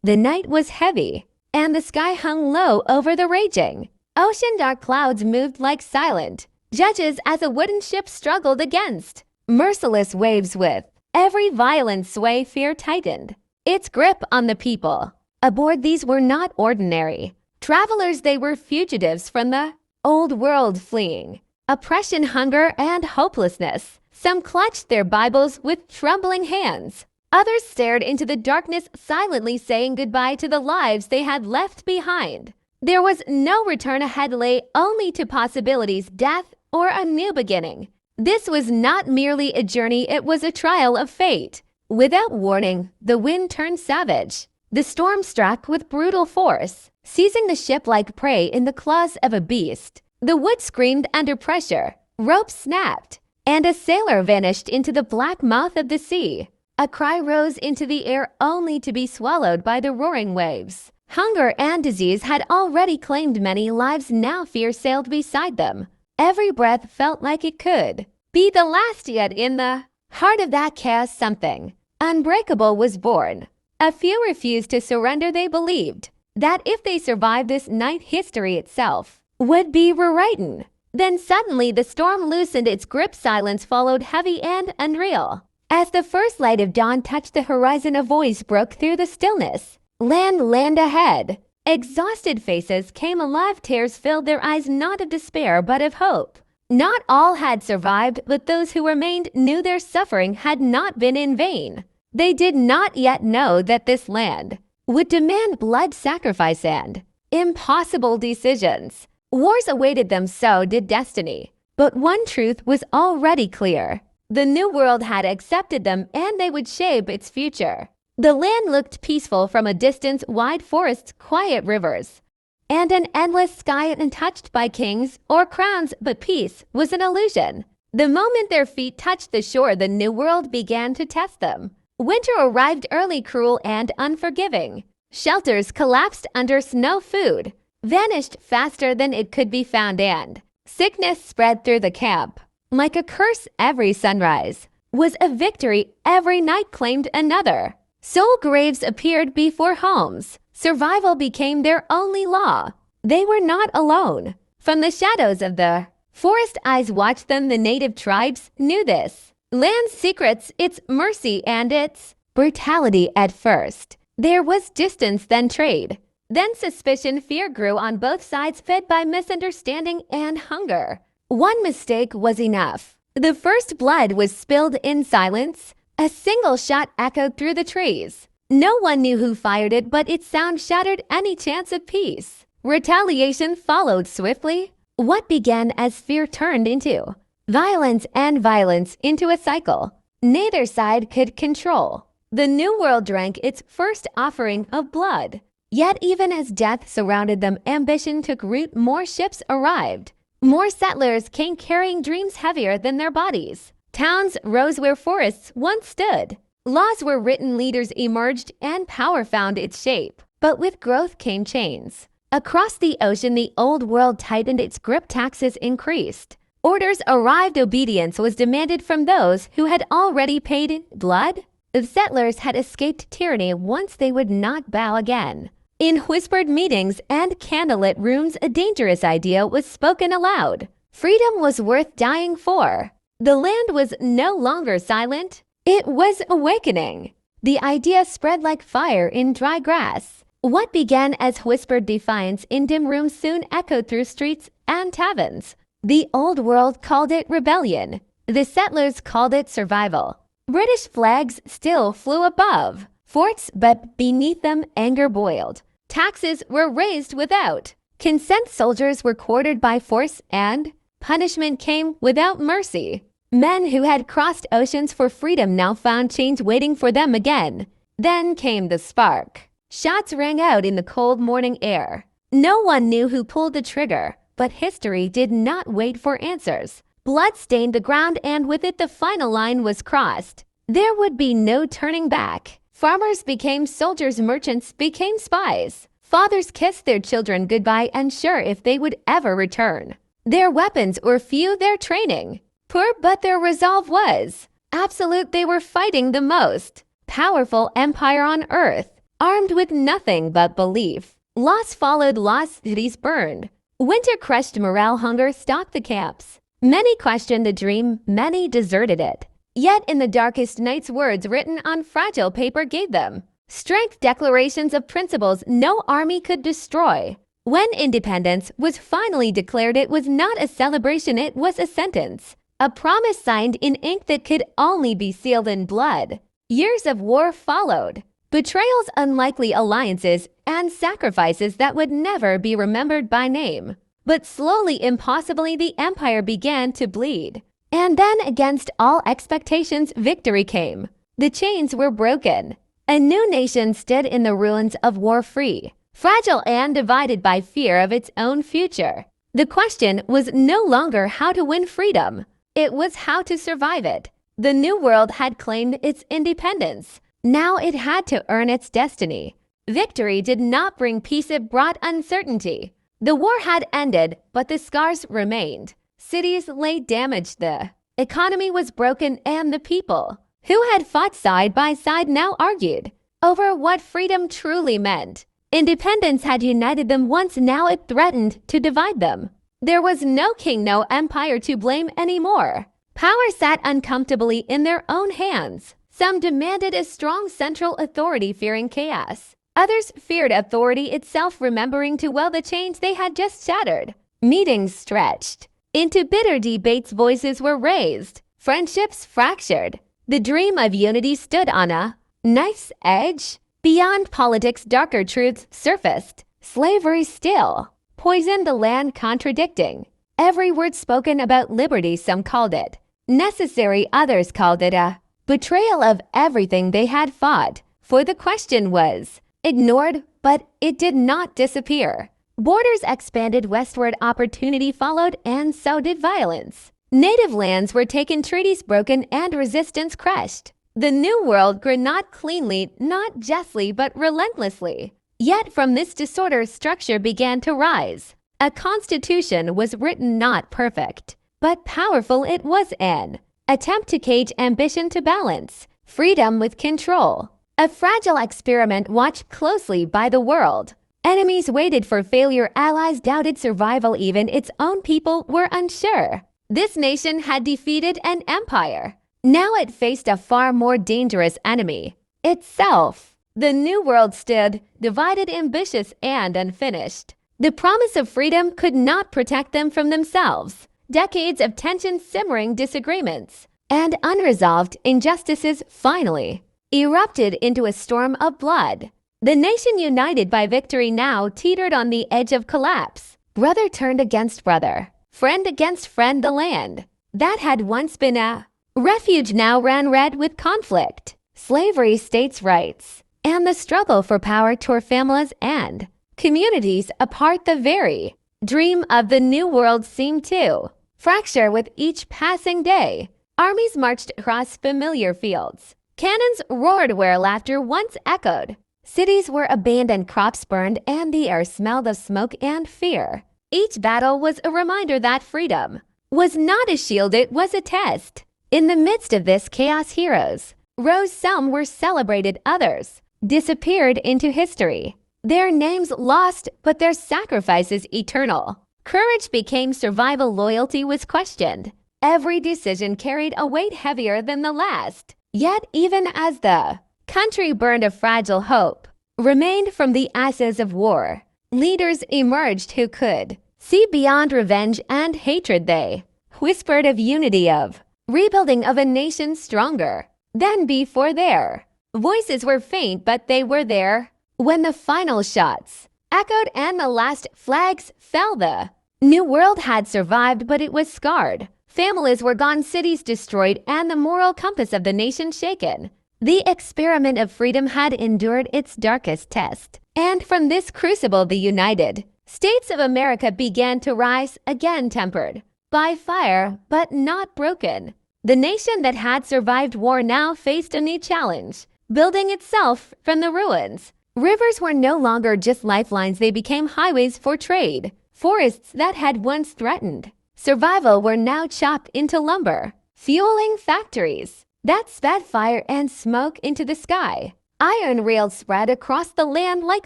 The night was heavy, and the sky hung low over the raging ocean. Dark clouds moved like silent judges as a wooden ship struggled against merciless waves. With every violent sway, fear tightened its grip on the people aboard. These were not ordinary travelers, they were fugitives from the old world, fleeing oppression, hunger, and hopelessness. Some clutched their Bibles with trembling hands. Others stared into the darkness, silently saying goodbye to the lives they had left behind. There was no return ahead, lay only two possibilities: death or a new beginning. This was not merely a journey, it was a trial of fate. Without warning, the wind turned savage. The storm struck with brutal force, seizing the ship like prey in the claws of a beast. The wood screamed under pressure, ropes snapped, and a sailor vanished into the black mouth of the sea. A cry rose into the air only to be swallowed by the roaring waves. Hunger and disease had already claimed many lives, now fear sailed beside them. Every breath felt like it could be the last, yet in the heart of that chaos something unbreakable was born. A few refused to surrender. They believed that if they survived this night, history itself would be rewritten. Then suddenly the storm loosened its grip. Silence followed, heavy and unreal. As the first light of dawn touched the horizon, a voice broke through the stillness. Land ahead. Exhausted faces came alive. Tears filled their eyes, not of despair but of hope. Not all had survived, but those who remained knew their suffering had not been in vain. They did not yet know that this land would demand blood, sacrifice, and impossible decisions. Wars awaited them, so did destiny. But one truth was already clear. The new world had accepted them, and they would shape its future. The land looked peaceful from a distance: wide forests, quiet rivers, and an endless sky untouched by kings or crowns. But peace was an illusion. The moment their feet touched the shore, the new world began to test them. Winter arrived early, cruel and unforgiving. Shelters collapsed under snow. Food vanished faster than it could be found, and sickness spread through the camp. Like a curse, every sunrise was a victory. Every night claimed another. Soul graves appeared before homes. Survival became their only law. They were not alone. From the shadows of the forest, eyes watched them. The native tribes knew this land's secrets, its mercy and its brutality. At first, there was distance, then trade. Then suspicion. Fear grew on both sides, fed by misunderstanding and hunger. One mistake was enough. The first blood was spilled in silence. A single shot echoed through the trees. No one knew who fired it, but its sound shattered any chance of peace. Retaliation followed swiftly. What began as fear turned into violence, and violence into a cycle neither side could control. The new world drank its first offering of blood. Yet even as death surrounded them, ambition took root. More ships arrived. More settlers came, carrying dreams heavier than their bodies. Towns rose where forests once stood. Laws were written, leaders emerged, and power found its shape. But with growth came chains. Across the ocean, the old world tightened its grip. Taxes increased. Orders arrived. Obedience was demanded from those who had already paid in blood. The settlers had escaped tyranny. Once they would not bow again. In whispered meetings and candlelit rooms, a dangerous idea was spoken aloud. Freedom was worth dying for. The land was no longer silent. It was awakening. The idea spread like fire in dry grass. What began as whispered defiance in dim rooms soon echoed through streets and taverns. The old world called it rebellion. The settlers called it survival. British flags still flew above forts, but beneath them anger boiled. Taxes were raised without consent. Soldiers were quartered by force, and punishment came without mercy. Men who had crossed oceans for freedom now found change waiting for them again. Then came the spark. Shots rang out in the cold morning air. No one knew who pulled the trigger, but history did not wait for answers. Blood stained the ground, and with it the final line was crossed. There would be no turning back. Farmers became soldiers, merchants became spies. Fathers kissed their children goodbye, unsure if they would ever return. Their weapons were few, their training poor, but their resolve was absolute. They were fighting the most powerful empire on earth, armed with nothing but belief. Loss followed loss, cities burned. Winter crushed morale, hunger stalked the camps. Many questioned the dream, many deserted it. Yet in the darkest nights, words written on fragile paper gave them strength, declarations of principles no army could destroy. When independence was finally declared, it was not a celebration, it was a sentence. A promise signed in ink that could only be sealed in blood. Years of war followed. Betrayals, unlikely alliances, and sacrifices that would never be remembered by name. But slowly, impossibly, the empire began to bleed. And then, against all expectations, victory came. The chains were broken. A new nation stood in the ruins of war, free, fragile and divided by fear of its own future. The question was no longer how to win freedom. It was how to survive it. The new world had claimed its independence. Now it had to earn its destiny. Victory did not bring peace, it brought uncertainty. The war had ended, but the scars remained. Cities lay damaged, the economy was broken, and the people who had fought side by side now argued over what freedom truly meant. Independence had united them once, now it threatened to divide them. There was no king, no empire to blame anymore. Power sat uncomfortably in their own hands. Some demanded a strong central authority, fearing chaos. Others feared authority itself, remembering too well the chains they had just shattered. Meetings stretched into bitter debates, voices were raised, friendships fractured. The dream of unity stood on a knife's edge. Beyond politics, darker truths surfaced. Slavery still poisoned the land, contradicting every word spoken about liberty. Some called it necessary, others called it a betrayal of everything they had fought for. The question was ignored, but it did not disappear. Borders expanded westward, opportunity followed, and so did violence. Native lands were taken, treaties broken, and resistance crushed. The new world grew not cleanly, not justly, but relentlessly. Yet from this disorder, structure began to rise. A constitution was written, not perfect, but powerful. It was an attempt to cage ambition, to balance freedom with control. A fragile experiment watched closely by the world. Enemies waited for failure, allies doubted survival, even its own people were unsure. This nation had defeated an empire. Now it faced a far more dangerous enemy, itself. The new world stood divided, ambitious, and unfinished. The promise of freedom could not protect them from themselves. Decades of tension, simmering disagreements, and unresolved injustices finally erupted into a storm of blood. The nation, united by victory, now teetered on the edge of collapse. Brother turned against brother, friend against friend. The land that had once been a refuge now ran red with conflict, slavery, states' rights, and the struggle for power tore families and communities apart. The very dream of the new world seemed to fracture with each passing day. Armies marched across familiar fields. Cannons roared where laughter once echoed. Cities were abandoned, crops burned, and the air smelled of smoke and fear. Each battle was a reminder that freedom was not a shield, it was a test. In the midst of this chaos, heroes rose. Some were celebrated, others disappeared into history. Their names lost, but their sacrifices eternal. Courage became survival, loyalty was questioned. Every decision carried a weight heavier than the last. Yet even as the country burned, a fragile hope remained from the ashes of war. Leaders emerged who could see beyond revenge and hatred. They whispered of unity, of rebuilding, of a nation stronger than before. Their voices were faint, but they were there. When the final shots echoed and the last flags fell, the new world had survived, but it was scarred. Families were gone, cities destroyed, and the moral compass of the nation shaken. The experiment of freedom had endured its darkest test. And from this crucible, the United States of America began to rise, again tempered by fire, but not broken. The nation that had survived war now faced a new challenge, building itself from the ruins. Rivers were no longer just lifelines, they became highways for trade. Forests that had once threatened survival were now chopped into lumber, fueling factories that spat fire and smoke into the sky. Iron rails spread across the land like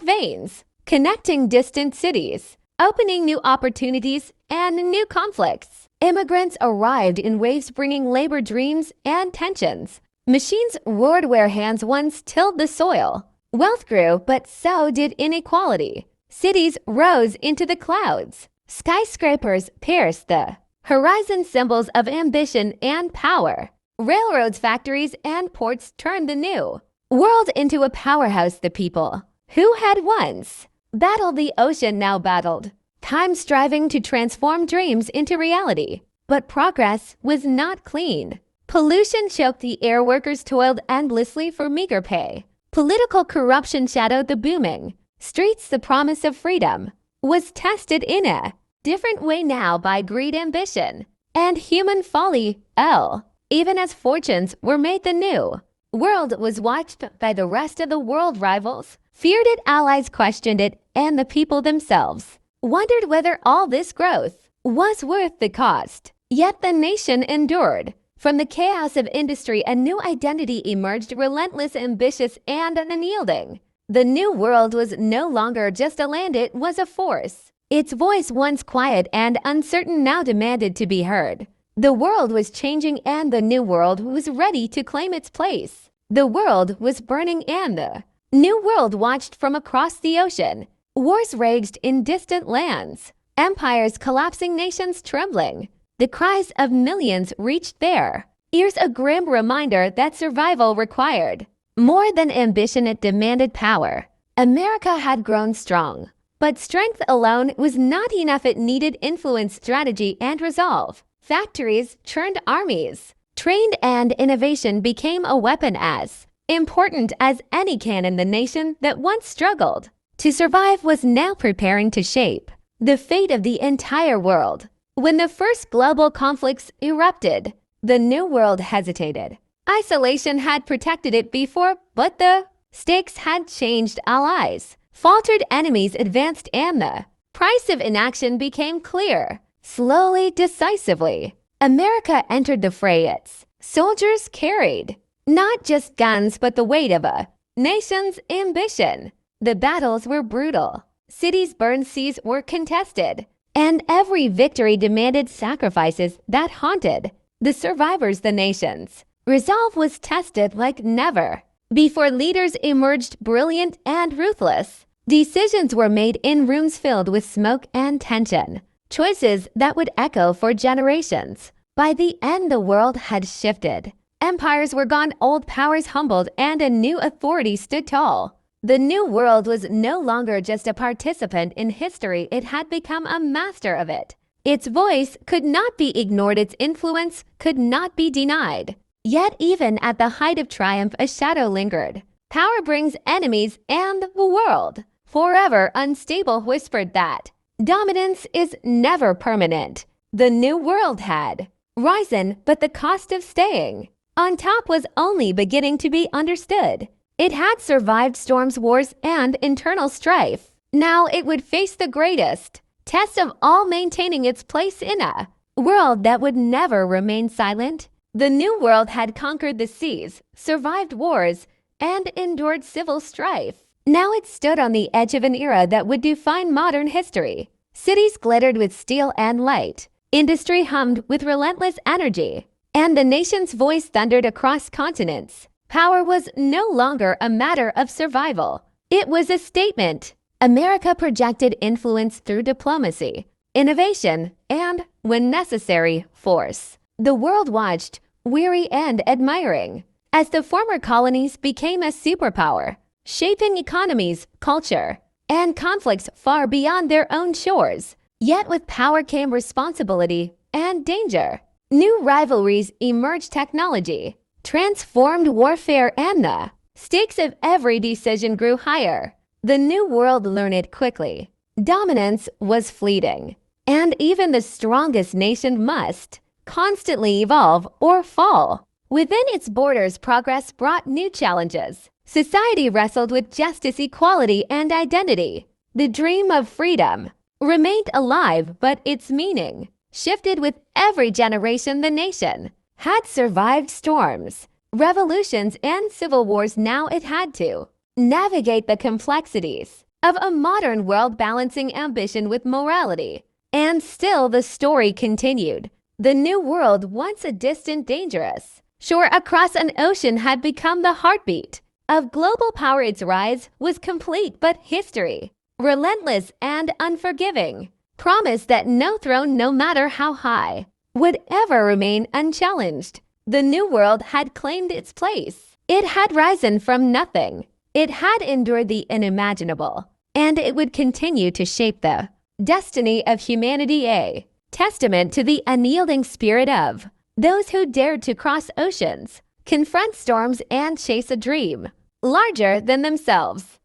veins, connecting distant cities, opening new opportunities and new conflicts. Immigrants arrived in waves bringing labor dreams and tensions. Machines roared where hands once tilled the soil. Wealth grew, but so did inequality. Cities rose into the clouds. Skyscrapers pierced the horizon, symbols of ambition and power. Railroads, factories, and ports turned the new world into a powerhouse. The people who had once battled the ocean now battled time, striving to transform dreams into reality. But progress was not clean. Pollution choked the air, workers toiled endlessly for meager pay. Political corruption shadowed the booming streets. The promise of freedom was tested in a different way now by greed, ambition, and human folly. Even as fortunes were made, the new world was watched by the rest of the world. Rivals feared it, allies questioned it, and the people themselves wondered whether all this growth was worth the cost. Yet the nation endured. From the chaos of industry, a new identity emerged, relentless, ambitious, and unyielding. The new world was no longer just a land, it was a force. Its voice, once quiet and uncertain, now demanded to be heard. The world was changing, and the new world was ready to claim its place. The world was burning, and the new world watched from across the ocean. Wars raged in distant lands, empires collapsing, nations trembling. The cries of millions reached their ears, a grim reminder that survival required more than ambition, it demanded power. America had grown strong, but strength alone was not enough. It needed influence, strategy, and resolve. Factories churned armies, trained, and innovation became a weapon as important as any cannon. The nation that once struggled to survive was now preparing to shape the fate of the entire world. When the first global conflicts erupted, the new world hesitated. Isolation had protected it before, but the stakes had changed. Allies faltered, enemies advanced, and the price of inaction became clear. Slowly, decisively, America entered the fray. Its soldiers carried not just guns, but the weight of a nation's ambition. The battles were brutal. Cities burned, seas were contested, and every victory demanded sacrifices that haunted the survivors. The nation's resolve was tested like never before. Leaders emerged brilliant and ruthless. Decisions were made in rooms filled with smoke and tension, choices that would echo for generations. By the end, the world had shifted. Empires were gone, old powers humbled, and a new authority stood tall. The new world was no longer just a participant in history, it had become a master of it. Its voice could not be ignored, its influence could not be denied. Yet even at the height of triumph, a shadow lingered. Power brings enemies, and the world, forever unstable, whispered that dominance is never permanent. The new world had risen, but the cost of staying on top was only beginning to be understood. It had survived storms, wars, and internal strife. Now it would face the greatest test of all, maintaining its place in a world that would never remain silent. The new world had conquered the seas, survived wars, and endured civil strife. Now it stood on the edge of an era that would define modern history. Cities glittered with steel and light. Industry hummed with relentless energy. And the nation's voice thundered across continents. Power was no longer a matter of survival. It was a statement. America projected influence through diplomacy, innovation, and, when necessary, force. The world watched, weary and admiring, as the former colonies became a superpower, shaping economies, culture, and conflicts far beyond their own shores. Yet with power came responsibility and danger. New rivalries emerged, technology transformed warfare, and the stakes of every decision grew higher. The new world learned it quickly. Dominance was fleeting, and even the strongest nation must constantly evolve or fall. Within its borders, progress brought new challenges. Society wrestled with justice, equality, and identity. The dream of freedom remained alive, but its meaning shifted with every generation. The nation had survived storms, revolutions, and civil wars. Now it had to navigate the complexities of a modern world, balancing ambition with morality. And still the story continued. The new world, once a distant, dangerous shore across an ocean, had become the heartbeat of global power. Its rise was complete, but history, relentless and unforgiving, promised that no throne, no matter how high, would ever remain unchallenged. The new world had claimed its place. It had risen from nothing. It had endured the unimaginable, and it would continue to shape the destiny of humanity, a testament to the unyielding spirit of those who dared to cross oceans, confront storms, and chase a dream larger than themselves.